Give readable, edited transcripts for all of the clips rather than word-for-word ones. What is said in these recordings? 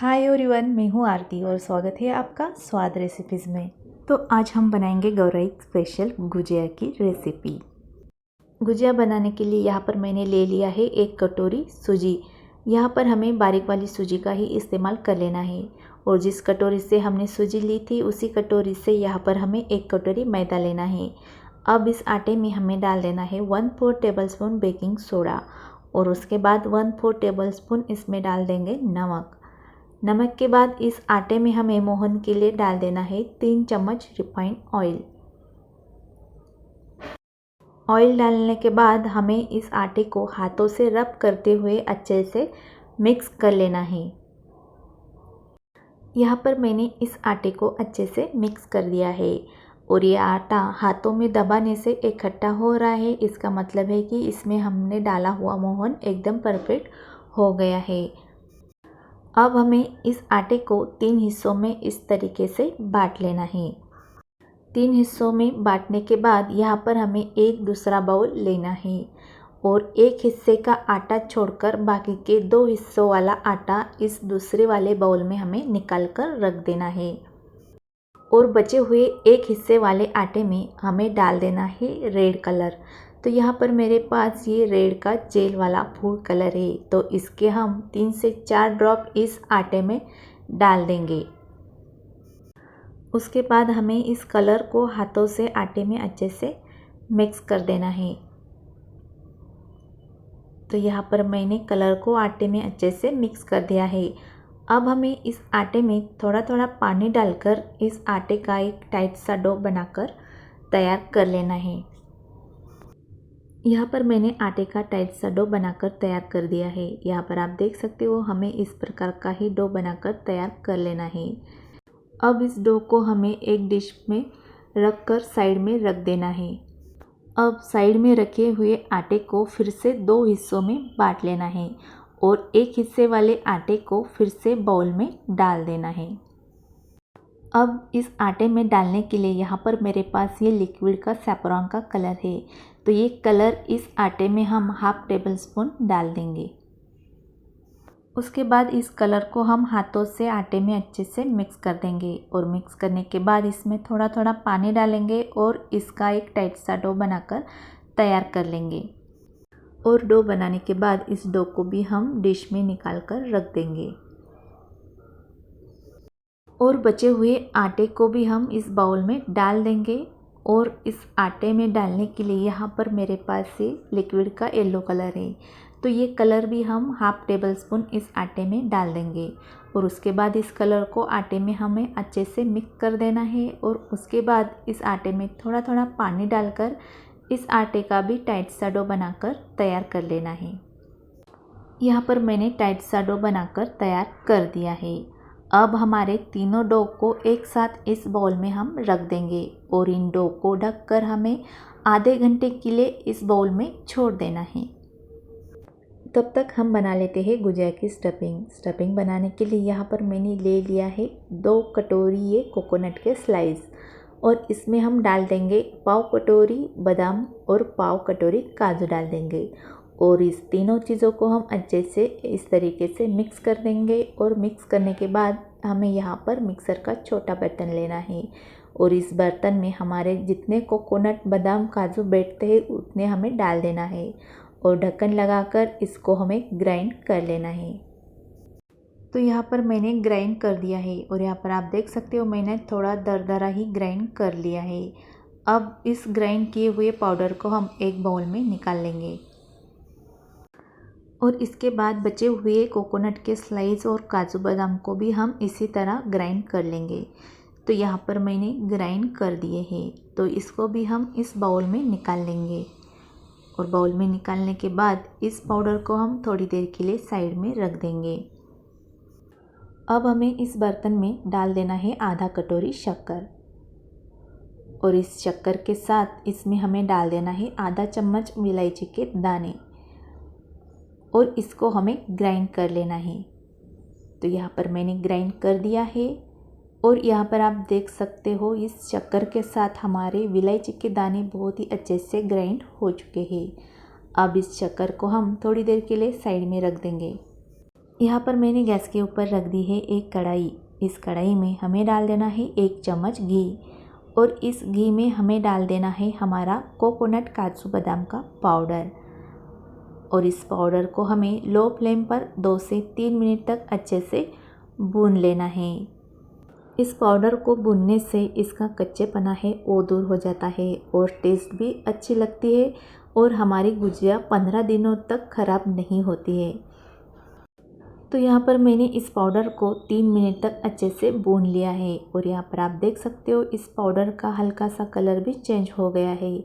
Hi everyone, मैं हूँ आरती और स्वागत है आपका स्वाद रेसिपीज़ में। तो आज हम बनाएंगे गौरई स्पेशल गुजिया की रेसिपी। गुजिया बनाने के लिए यहाँ पर मैंने ले लिया है 1 कटोरी सूजी। यहाँ पर हमें बारीक वाली सूजी का ही इस्तेमाल कर लेना है और जिस कटोरी से हमने सूजी ली थी उसी कटोरी से यहाँ पर हमें 1 कटोरी मैदा लेना है। अब इस आटे में हमें डाल देना है 1/4 टेबलस्पून बेकिंग सोडा और उसके बाद 1/4 टेबलस्पून इसमें डाल देंगे नमक। नमक के बाद इस आटे में हमें मोहन के लिए डाल देना है 3 चम्मच रिफाइंड ऑयल। ऑयल डालने के बाद हमें इस आटे को हाथों से रब करते हुए अच्छे से मिक्स कर लेना है। यहाँ पर मैंने इस आटे को अच्छे से मिक्स कर दिया है और ये आटा हाथों में दबाने से इकट्ठा हो रहा है। इसका मतलब है कि इसमें हमने डाला हुआ मोहन एकदम परफेक्ट हो गया है। अब हमें इस आटे को 3 हिस्सों में इस तरीके से बांट लेना है। 3 हिस्सों में बांटने के बाद यहाँ पर हमें एक दूसरा बाउल लेना है और एक हिस्से का आटा छोड़कर बाकी के 2 हिस्सों वाला आटा इस दूसरे वाले बाउल में हमें निकाल कर रख देना है और बचे हुए एक हिस्से वाले आटे में हमें डाल देना है रेड कलर। तो यहाँ पर मेरे पास ये रेड का जेल वाला फूड कलर है, तो इसके हम 3 से 4 ड्रॉप इस आटे में डाल देंगे। उसके बाद हमें इस कलर को हाथों से आटे में अच्छे से मिक्स कर देना है। तो यहाँ पर मैंने कलर को आटे में अच्छे से मिक्स कर दिया है। अब हमें इस आटे में थोड़ा थोड़ा पानी डालकर इस आटे का एक टाइट सा डो बनाकर तैयार कर लेना है। यहाँ पर मैंने आटे का टाइट सा डो बनाकर तैयार कर दिया है। यहाँ पर आप देख सकते हो हमें इस प्रकार का ही डो बनाकर तैयार कर लेना है। अब इस डो को हमें एक डिश में रख कर साइड में रख देना है। अब साइड में रखे हुए आटे को फिर से 2 हिस्सों में बांट लेना है और एक हिस्से वाले आटे को फिर से बाउल में डाल देना है। अब इस आटे में डालने के लिए यहाँ पर मेरे पास ये लिक्विड का सैफरॉन का कलर है, तो ये कलर इस आटे में हम 1/2 टेबलस्पून डाल देंगे। उसके बाद इस कलर को हम हाथों से आटे में अच्छे से मिक्स कर देंगे और मिक्स करने के बाद इसमें थोड़ा थोड़ा पानी डालेंगे और इसका एक टाइट सा डो बनाकर तैयार कर लेंगे। और डो बनाने के बाद इस डो को भी हम डिश में निकाल कर रख देंगे और बचे हुए आटे को भी हम इस बाउल में डाल देंगे। और इस आटे में डालने के लिए यहाँ पर मेरे पास से लिक्विड का येलो कलर है, तो ये कलर भी हम 1/2 टेबलस्पून इस आटे में डाल देंगे और उसके बाद इस कलर को आटे में हमें अच्छे से मिक्स कर देना है और उसके बाद इस आटे में थोड़ा थोड़ा पानी डालकर इस आटे का भी टाइट सा डो बनाकर तैयार कर लेना है। यहाँ पर मैंने टाइट सा डो बनाकर तैयार कर दिया है। अब हमारे तीनों डो को एक साथ इस बाउल में हम रख देंगे और इन डो को ढककर हमें आधे घंटे के लिए इस बाउल में छोड़ देना है। तब तक हम बना लेते हैं गुजिया की स्टफिंग बनाने के लिए यहाँ पर मैंने ले लिया है 2 कटोरी ये कोकोनट के स्लाइस और इसमें हम डाल देंगे 1/4 कटोरी बादाम और 1/4 कटोरी काजू डाल देंगे और इस तीनों चीज़ों को हम अच्छे से इस तरीके से मिक्स कर देंगे। और मिक्स करने के बाद हमें यहाँ पर मिक्सर का छोटा बर्तन लेना है और इस बर्तन में हमारे जितने कोकोनट बादाम काजू बैठते हैं उतने हमें डाल देना है और ढक्कन लगाकर इसको हमें ग्राइंड कर लेना है। तो यहाँ पर मैंने ग्राइंड कर दिया है और यहाँ पर आप देख सकते हो मैंने थोड़ा दरदरा ही ग्राइंड कर लिया है। अब इस ग्राइंड किए हुए पाउडर को हम एक बाउल में निकाल लेंगे और इसके बाद बचे हुए कोकोनट के स्लाइस और काजू बादाम को भी हम इसी तरह ग्राइंड कर लेंगे। तो यहाँ पर मैंने ग्राइंड कर दिए हैं, तो इसको भी हम इस बाउल में निकाल लेंगे और बाउल में निकालने के बाद इस पाउडर को हम थोड़ी देर के लिए साइड में रख देंगे। अब हमें इस बर्तन में डाल देना है आधा कटोरी शक्कर और इस शक्कर के साथ इसमें हमें डाल देना है आधा चम्मच इलायची के दाने और इसको हमें ग्राइंड कर लेना है। तो यहाँ पर मैंने ग्राइंड कर दिया है और यहाँ पर आप देख सकते हो इस शक्कर के साथ हमारे इलायची के दाने बहुत ही अच्छे से ग्राइंड हो चुके हैं। अब इस शक्कर को हम थोड़ी देर के लिए साइड में रख देंगे यहाँ पर मैंने गैस के ऊपर रख दी है एक कढ़ाई। इस कढ़ाई में हमें डाल देना है 1 चम्मच घी और इस घी में हमें डाल देना है हमारा कोकोनट काजू बादाम का पाउडर। और इस पाउडर को हमें लो फ्लेम पर 2 से 3 मिनट तक अच्छे से भून लेना है। इस पाउडर को भूनने से इसका कच्चेपना है वो दूर हो जाता है और टेस्ट भी अच्छी लगती है और हमारी गुजिया 15 दिनों तक ख़राब नहीं होती है। तो यहाँ पर मैंने इस पाउडर को 3 मिनट तक अच्छे से भून लिया है और यहाँ पर आप देख सकते हो इस पाउडर का हल्का सा कलर भी चेंज हो गया है।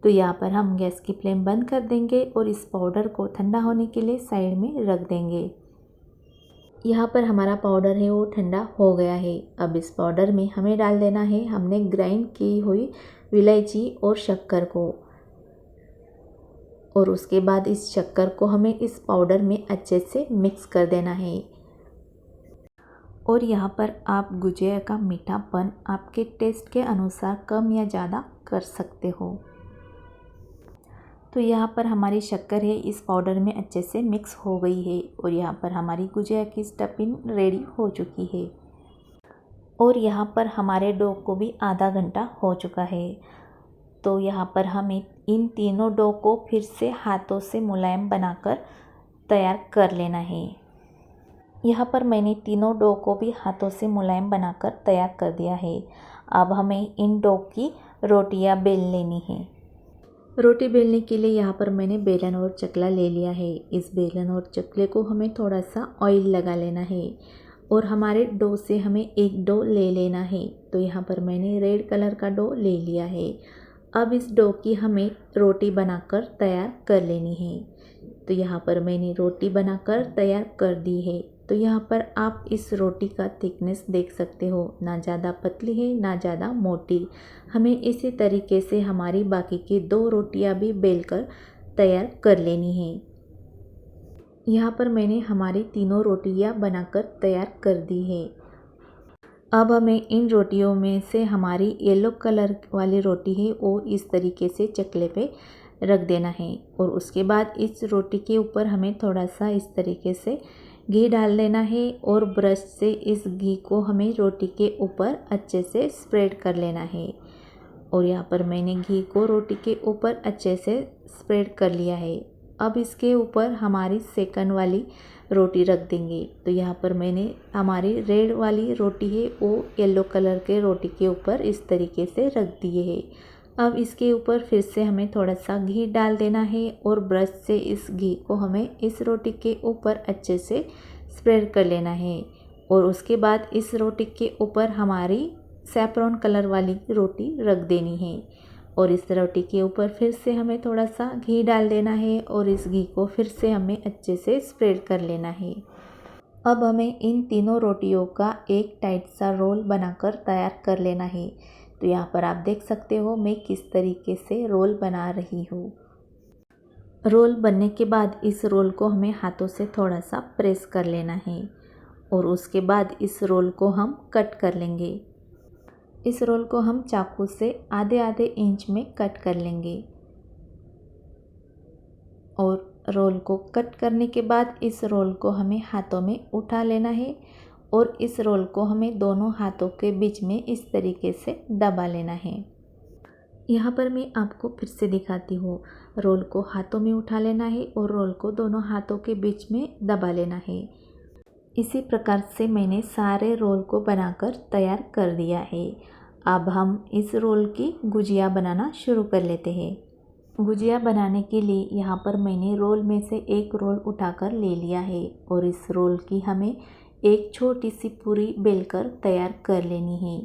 तो यहाँ पर हम गैस की फ्लेम बंद कर देंगे और इस पाउडर को ठंडा होने के लिए साइड में रख देंगे। यहाँ पर हमारा पाउडर है वो ठंडा हो गया है। अब इस पाउडर में हमें डाल देना है हमने ग्राइंड की हुई इलायची और शक्कर को। और उसके बाद इस शक्कर को हमें इस पाउडर में अच्छे से मिक्स कर देना है। और यहाँ पर आप गुजिया का मीठापन आपके टेस्ट के अनुसार कम या ज़्यादा कर सकते हो। तो यहाँ पर हमारी शक्कर है इस पाउडर में अच्छे से मिक्स हो गई है और यहाँ पर हमारी गुजिया की स्टफिंग रेडी हो चुकी है। और यहाँ पर हमारे डो को भी आधा घंटा हो चुका है। तो यहाँ पर हमें इन तीनों डो को फिर से हाथों से मुलायम बनाकर तैयार कर लेना है। यहाँ पर मैंने तीनों डो को भी हाथों से मुलायम बनाकर तैयार कर दिया है। अब हमें इन डो की रोटियाँ बेल लेनी है। रोटी बेलने के लिए यहाँ पर मैंने बेलन और चकला ले लिया है। इस बेलन और चकले को हमें थोड़ा सा ऑयल लगा लेना है और हमारे डो से हमें एक डो ले लेना है। तो यहाँ पर मैंने रेड कलर का डो ले लिया है। अब इस डो की हमें रोटी बनाकर तैयार कर लेनी है। तो यहाँ पर मैंने रोटी बनाकर तैयार कर दी है। तो यहाँ पर आप इस रोटी का थिकनेस देख सकते हो, ना ज़्यादा पतली है ना ज़्यादा मोटी। हमें इसी तरीके से हमारी बाकी की 2 रोटियाँ भी बेलकर तैयार कर लेनी है। यहाँ पर मैंने हमारी तीनों रोटियाँ बनाकर तैयार कर दी है। अब हमें इन रोटियों में से हमारी येलो कलर वाली रोटी है वो इस तरीके से चकले पे रख देना है और उसके बाद इस रोटी के ऊपर हमें थोड़ा सा इस तरीके से घी डाल देना है और ब्रश से इस घी को हमें रोटी के ऊपर अच्छे से स्प्रेड कर लेना है। और यहाँ पर मैंने घी को रोटी के ऊपर अच्छे से स्प्रेड कर लिया है। अब इसके ऊपर हमारी सेकंड वाली रोटी रख देंगे। तो यहाँ पर मैंने हमारी रेड वाली रोटी है वो येलो कलर के रोटी के ऊपर इस तरीके से रख दिए है। अब इसके ऊपर फिर से हमें थोड़ा सा घी डाल देना है और ब्रश से इस घी को हमें इस रोटी के ऊपर अच्छे से स्प्रेड कर लेना है। और उसके बाद इस रोटी के ऊपर हमारी सैफरॉन कलर वाली रोटी रख देनी है और इस रोटी के ऊपर फिर से हमें थोड़ा सा घी डाल देना है और इस घी को फिर से हमें अच्छे से स्प्रेड कर लेना है। अब हमें इन तीनों रोटियों का एक टाइट सा रोल बनाकर तैयार कर लेना है। तो यहाँ पर आप देख सकते हो मैं किस तरीके से रोल बना रही हूँ। रोल बनने के बाद इस रोल को हमें हाथों से थोड़ा सा प्रेस कर लेना है और उसके बाद इस रोल को हम कट कर लेंगे। इस रोल को हम चाकू से आधे आधे इंच में कट कर लेंगे और रोल को कट करने के बाद इस रोल को हमें हाथों में उठा लेना है और इस रोल को हमें दोनों हाथों के बीच में इस तरीके से दबा लेना है। यहाँ पर मैं आपको फिर से दिखाती हूँ। रोल को हाथों में उठा लेना है और रोल को दोनों हाथों के बीच में दबा लेना है। इसी प्रकार से मैंने सारे रोल को बनाकर तैयार कर दिया है। अब हम इस रोल की गुजिया बनाना शुरू कर लेते हैं। गुजिया बनाने के लिए यहाँ पर मैंने रोल में से एक रोल उठाकर ले लिया है और इस रोल की हमें एक छोटी सी पूरी बेलकर तैयार कर लेनी है।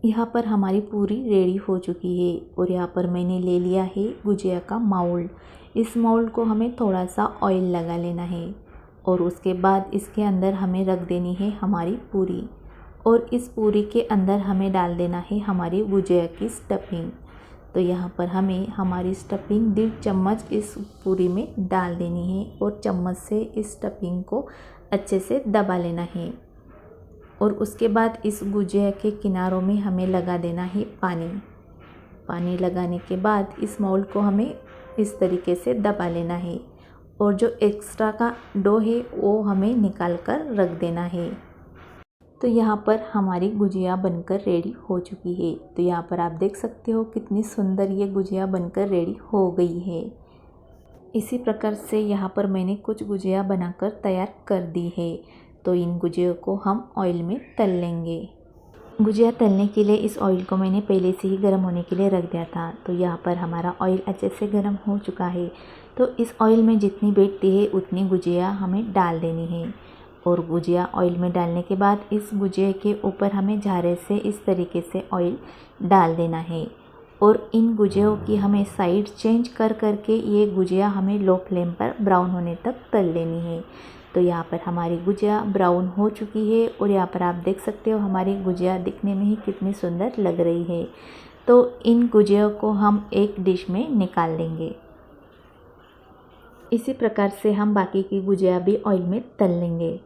यहाँ पर हमारी पूरी रेडी हो चुकी है और यहाँ पर मैंने ले लिया है गुजिया का माउल्ड। इस माउल्ड को हमें थोड़ा सा ऑयल लगा लेना है और उसके बाद इसके अंदर हमें रख देनी है हमारी पूरी और इस पूरी के अंदर हमें डाल देना है हमारी गुजिया की स्टफिंग। तो यहाँ पर हमें हमारी स्टफिंग 1.5 चम्मच इस पूरी में डाल देनी है और चम्मच से इस स्टफिंग को अच्छे से दबा लेना है और उसके बाद इस गुजिया के किनारों में हमें लगा देना है पानी। पानी लगाने के बाद इस मोल्ड को हमें इस तरीके से दबा लेना है और जो एक्स्ट्रा का डो है वो हमें निकाल कर रख देना है। तो यहाँ पर हमारी गुजिया बनकर रेडी हो चुकी है। तो यहाँ पर आप देख सकते हो कितनी सुंदर ये गुजिया बनकर रेडी हो गई है। इसी प्रकार से यहाँ पर मैंने कुछ गुजिया बनाकर तैयार कर दी है। तो इन गुजियों को हम ऑयल में तल लेंगे। गुजिया तलने के लिए इस ऑयल को मैंने पहले से ही गर्म होने के लिए रख दिया था। तो यहाँ पर हमारा ऑयल अच्छे से गर्म हो चुका है। तो इस ऑयल में जितनी बैठती है उतनी गुजिया हमें डाल देनी है। और गुजिया ऑयल में डालने के बाद इस गुजिया के ऊपर हमें झारे से इस तरीके से ऑयल डाल देना है। और इन गुजियों की हमें साइड चेंज कर करके ये गुजिया हमें लो फ्लेम पर ब्राउन होने तक तल लेनी है। तो यहाँ पर हमारी गुजिया ब्राउन हो चुकी है और यहाँ पर आप देख सकते हो हमारी गुजिया दिखने में ही कितनी सुंदर लग रही है। तो इन गुजियों को हम एक डिश में निकाल लेंगे। इसी प्रकार से हम बाकी की गुजिया भी ऑयल में तल लेंगे।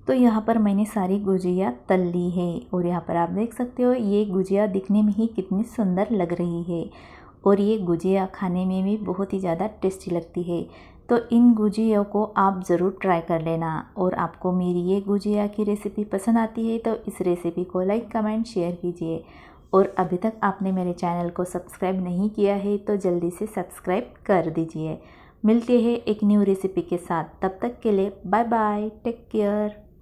तो यहाँ पर मैंने सारी गुजिया तल ली है और यहाँ पर आप देख सकते हो ये गुजिया दिखने में ही कितनी सुंदर लग रही है और ये गुजिया खाने में भी बहुत ही ज़्यादा टेस्टी लगती है। तो इन गुजियों को आप ज़रूर ट्राई कर लेना। और आपको मेरी ये गुजिया की रेसिपी पसंद आती है तो इस रेसिपी को लाइक कमेंट शेयर कीजिए। और अभी तक आपने मेरे चैनल को सब्सक्राइब नहीं किया है तो जल्दी से सब्सक्राइब कर दीजिए। मिलते हैं एक न्यू रेसिपी के साथ, तब तक के लिए बाय बाय, टेक केयर।